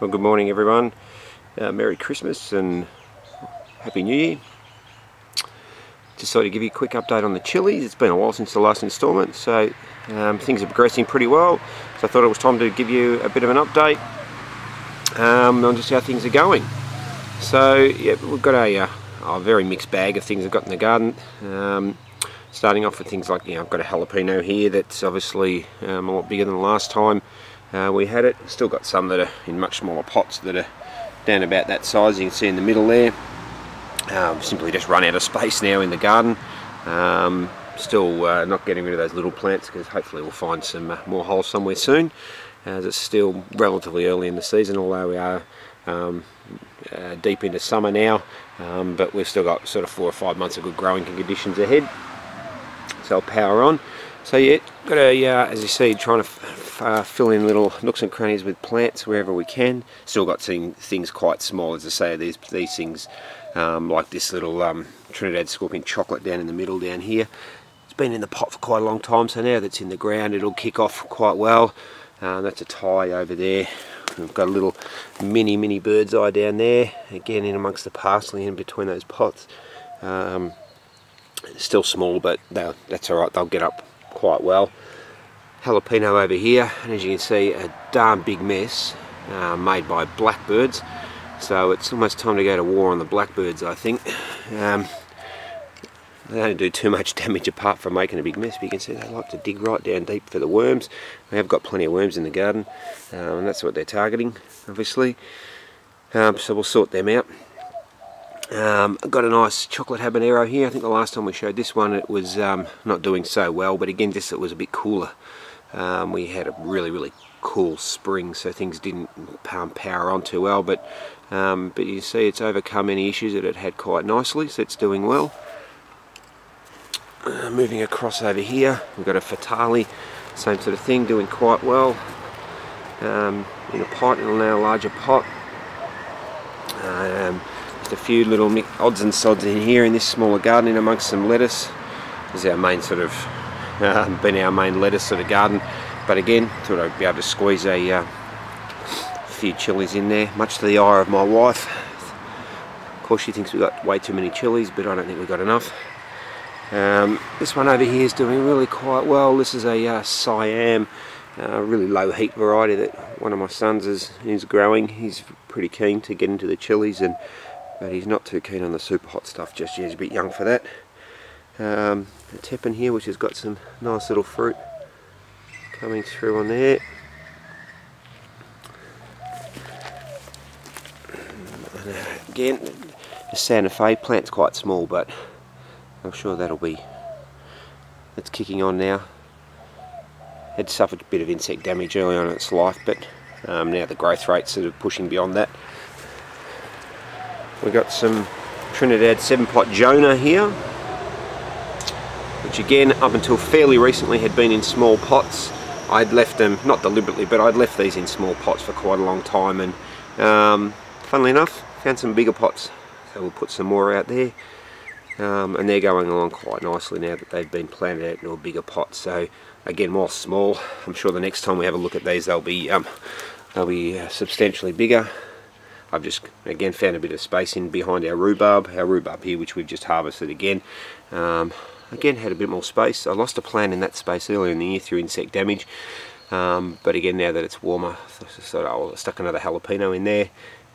Well, good morning everyone. Merry Christmas and Happy New Year. Just thought I'd give you a quick update on the chilies. It's been a while since the last instalment, so things are progressing pretty well. So I thought it was time to give you a bit of an update on just how things are going. So yeah, we've got a very mixed bag of things I've got in the garden. Starting off with things like, I've got a jalapeno here that's obviously a lot bigger than the last time we had it. Still got some that are in much smaller pots that are down about that size. You can see in the middle there. Simply just run out of space now in the garden. Still not getting rid of those little plants because hopefully we'll find some more holes somewhere soon, as it's still relatively early in the season, although we are deep into summer now, but we've still got sort of 4 or 5 months of good growing conditions ahead, so I'll power on. So yeah, got a, as you see, trying to fill in little nooks and crannies with plants wherever we can. Still got things quite small, as I say, these things like this little Trinidad Scorpion chocolate down in the middle down here. It's been in the pot for quite a long time, so now that's in the ground it'll kick off quite well. That's a Thai over there. We've got a little mini bird's eye down there, again in amongst the parsley in between those pots. Still small, but that's alright, they'll get up quite well. Jalapeno over here, and as you can see, a darn big mess made by blackbirds. So it's almost time to go to war on the blackbirds, I think. They don't do too much damage apart from making a big mess, but you can see they like to dig right down deep for the worms. We have got plenty of worms in the garden, and that's what they're targeting, obviously. So we'll sort them out. I've got a nice chocolate habanero here. I think the last time we showed this one it was not doing so well, but again just it was a bit cooler. We had a really cool spring, so things didn't power on too well, but you see it's overcome any issues that it had quite nicely, so it's doing well. Moving across over here, we've got a Fatali, same sort of thing, doing quite well. In a pot, in a now larger pot. Just a few little odds and sods in here in this smaller garden in amongst some lettuce. This is our main sort of, been our main lettuce sort of garden. But again, thought I'd be able to squeeze a few chilies in there, much to the ire of my wife. Of course she thinks we've got way too many chilies, but I don't think we've got enough. This one over here is doing really quite well. This is a Siam, really low heat variety that one of my sons is growing. He's pretty keen to get into the chilies, but he's not too keen on the super hot stuff just yet. He's a bit young for that. A tepin here which has got some nice little fruit coming through on there. And again, the Santa Fe plant's quite small, but I'm sure it's kicking on now. It suffered a bit of insect damage early on in its life, but now the growth rate's sort of pushing beyond that. We've got some Trinidad 7-pot Jonah here, which again, up until fairly recently had been in small pots. I'd left them, not deliberately, but I'd left these in small pots for quite a long time, and funnily enough, found some bigger pots, so we'll put some more out there. And they're going along quite nicely now that they've been planted out into a bigger pot. So again, while small, I'm sure the next time we have a look at these they'll be substantially bigger. I've just again found a bit of space in behind our rhubarb here, which we've just harvested again. Again, had a bit more space. I lost a plant in that space earlier in the year through insect damage, but again now that it's warmer, I stuck another jalapeno in there.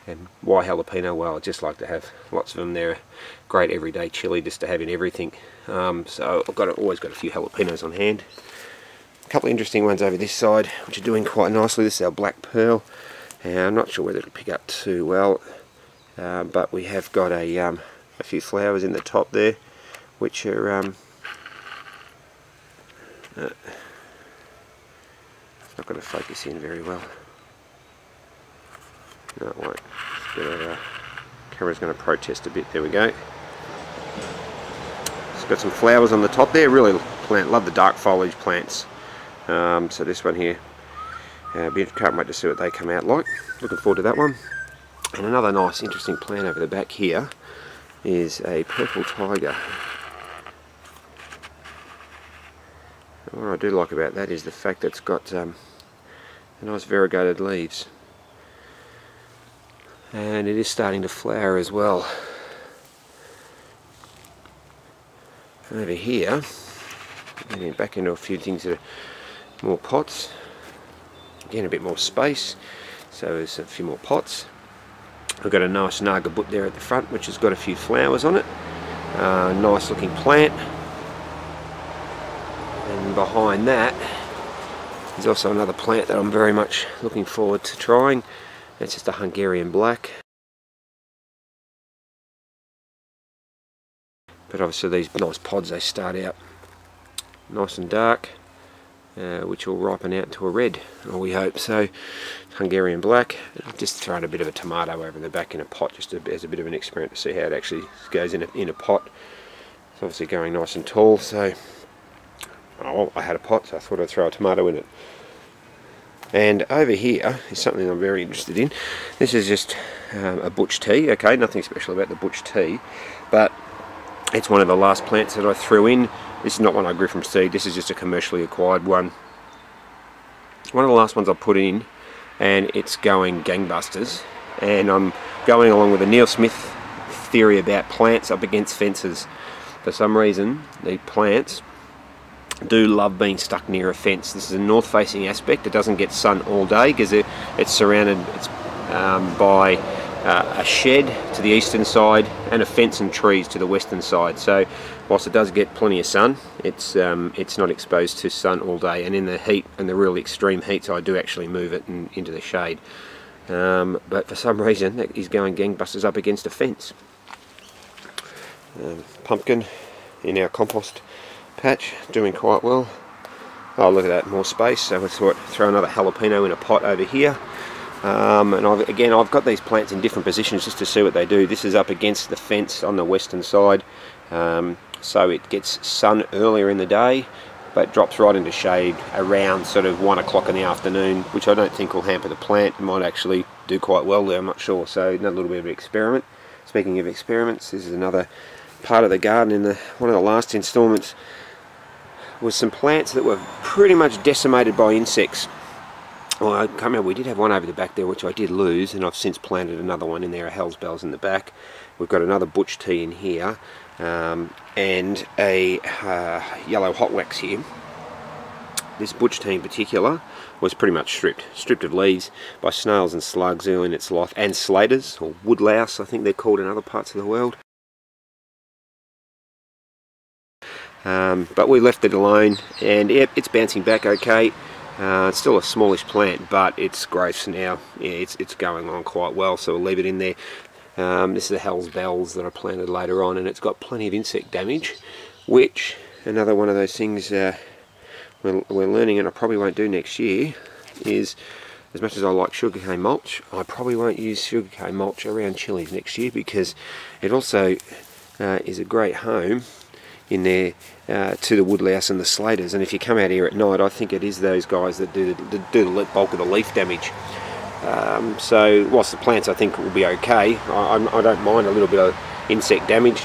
And why jalapeno? Well, I just like to have lots of them. They're a great everyday chili just to have in everything. So I've always got a few jalapenos on hand. A couple of interesting ones over this side, which are doing quite nicely. This is our black pearl. I'm not sure whether it'll pick up too well, but we have got a few flowers in the top there, which are not going to focus in very well. No, it won't. Camera's going to protest a bit. There we go. It's got some flowers on the top there. Really love the dark foliage plants. So this one here, can't wait to see what they come out like. Looking forward to that one. And another nice, interesting plant over the back here is a purple tiger. And what I do like about that is the fact that it's got nice variegated leaves. and it is starting to flower as well. Over here, getting back into a few things that are more pots. Again, a bit more space, so there's a few more pots. I've got a nice naga butt there at the front, which has got a few flowers on it. Nice looking plant. And behind that is also another plant that I'm very much looking forward to trying. It's just a Hungarian black. But obviously these nice pods, they start out nice and dark, which will ripen out into a red, or we hope. So Hungarian black. I've just thrown a bit of a tomato over the back in a pot, just as a bit of an experiment to see how it actually goes in a pot. It's obviously going nice and tall, so I had a pot, so I thought I'd throw a tomato in it. And over here is something I'm very interested in. This is just a butch tea. Okay, nothing special about the butch tea, but it's one of the last plants that I threw in. This is not one I grew from seed, this is just a commercially acquired one. One of the last ones I put in, and it's going gangbusters. And I'm going along with the Neil Smith theory about plants up against fences. For some reason, the plants do love being stuck near a fence. This is a north facing aspect. It doesn't get sun all day because it's surrounded by a shed to the eastern side and a fence and trees to the western side. So whilst it does get plenty of sun, it's not exposed to sun all day. And in the heat and the really extreme heats, I do actually move it into the shade. But for some reason, that is going gangbusters up against a fence. Pumpkin in our compost patch, doing quite well. Oh, look at that, more space. So we thought throw another jalapeno in a pot over here. And I've got these plants in different positions just to see what they do. This is up against the fence on the western side, so it gets sun earlier in the day, but drops right into shade around sort of 1 o'clock in the afternoon, which I don't think will hamper the plant. It might actually do quite well there, I'm not sure. So another little bit of an experiment. Speaking of experiments, this is another part of the garden in one of the last installments. Was some plants that were pretty much decimated by insects. Well, I can't remember, we did have one over the back there which I did lose, and I've since planted another one in there, a Hell's Bells in the back. We've got another butch tea in here, and a yellow hot wax here. This butch tea in particular was pretty much stripped of leaves by snails and slugs early in its life, and slaters, or woodlouse I think they're called in other parts of the world. But we left it alone, and yep, it's bouncing back okay. It's still a smallish plant, but its growth now, yeah, it's going on quite well, so we'll leave it in there. This is the Hell's Bells that I planted later on, and it's got plenty of insect damage, which, another one of those things we're learning, and I probably won't do next year, is, as much as I like sugarcane mulch, I probably won't use sugarcane mulch around chilies next year, because it also is a great home in there to the woodlouse and the slaters. And if you come out here at night, I think it is those guys that do the bulk of the leaf damage. So whilst the plants I think will be okay, I don't mind a little bit of insect damage.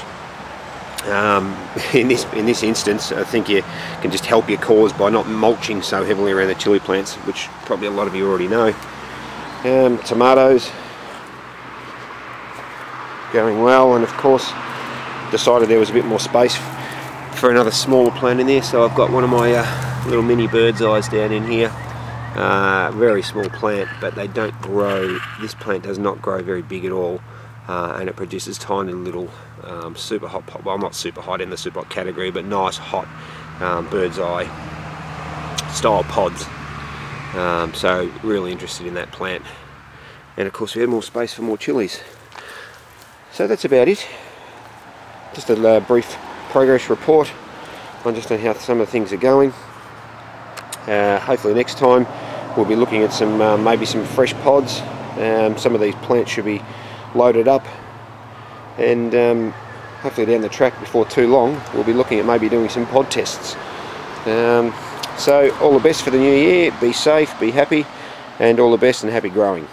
In this instance, I think you can just help your cause by not mulching so heavily around the chili plants, which probably a lot of you already know. Tomatoes going well, and of course decided there was a bit more space for another smaller plant in there, so I've got one of my little mini bird's eyes down in here. Very small plant, but they don't grow, this plant does not grow very big at all, and it produces tiny little super hot, well not super hot in the super hot category, but nice hot bird's eye style pods. So really interested in that plant, and of course we had more space for more chilies. So that's about it. Just a brief progress report on just on how some of the things are going. Hopefully next time we'll be looking at some maybe some fresh pods. Some of these plants should be loaded up, and hopefully down the track before too long we'll be looking at maybe doing some pod tests. So all the best for the new year, be safe, be happy, and all the best and happy growing.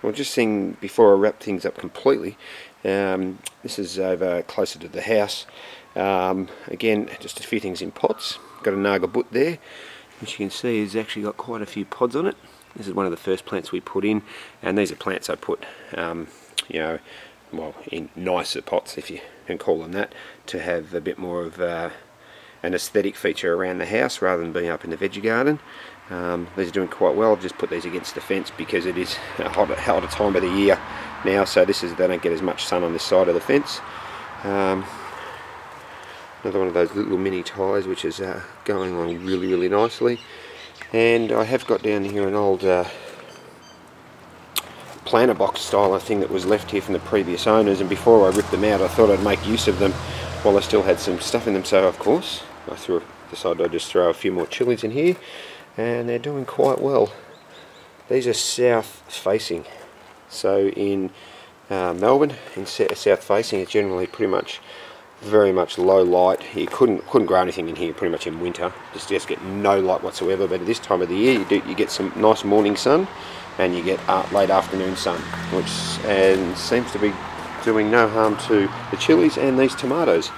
Well, just seeing before I wrap things up completely, this is over closer to the house. Again, just a few things in pots. Got a naga butt there. which you can see has actually got quite a few pods on it. This is one of the first plants we put in, and these are plants I put, you know, well, in nicer pots, if you can call them that, to have a bit more of an aesthetic feature around the house rather than being up in the veggie garden. These are doing quite well. I've just put these against the fence because it is a hotter time of the year now, so they don't get as much sun on this side of the fence. Another one of those little mini ties which is going along really nicely. And I have got down here an old planter box style thing that was left here from the previous owners, and before I ripped them out I thought I'd make use of them while I still had some stuff in them, so of course I decided I'd just throw a few more chilies in here, and they're doing quite well. These are south facing, so in Melbourne, in south facing, it's generally pretty much very much low light. You couldn't grow anything in here pretty much in winter, just get no light whatsoever, but at this time of the year you get some nice morning sun and you get late afternoon sun, which seems to be doing no harm to the chilies and these tomatoes.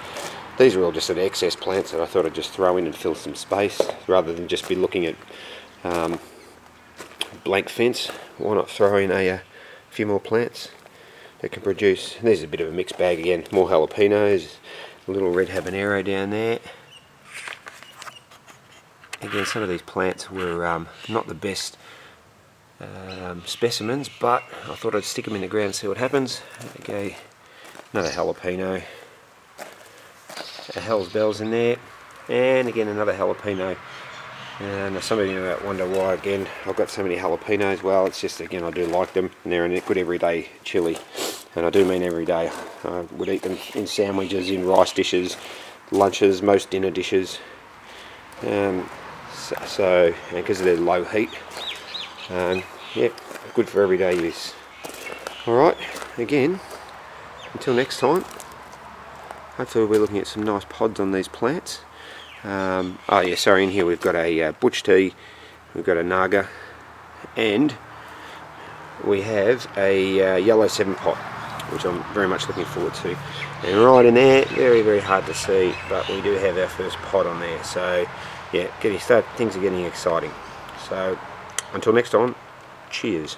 These are all just excess plants that I thought I'd just throw in and fill some space rather than just be looking at blank fence. Why not throw in a few more plants that can produce? There's a bit of a mixed bag again. More jalapenos, a little red habanero down there. Again, some of these plants were not the best specimens, but I thought I'd stick them in the ground and see what happens. Okay, another jalapeno, a Hell's Bells in there, and again another jalapeno. And some of you might wonder why again I've got so many jalapenos. Well, it's just, again, I do like them, and they're a good everyday chili, and I do mean every day. I would eat them in sandwiches, in rice dishes, lunches, most dinner dishes, so because of their low heat, yeah, good for everyday use. Alright, again, until next time, hopefully we're looking at some nice pods on these plants. Oh yeah, sorry, in here we've got a butch tea, we've got a naga, and we have a yellow 7 pot, which I'm very much looking forward to. And right in there, very hard to see, but we do have our first pot on there. So yeah, things are getting exciting. So until next time, cheers.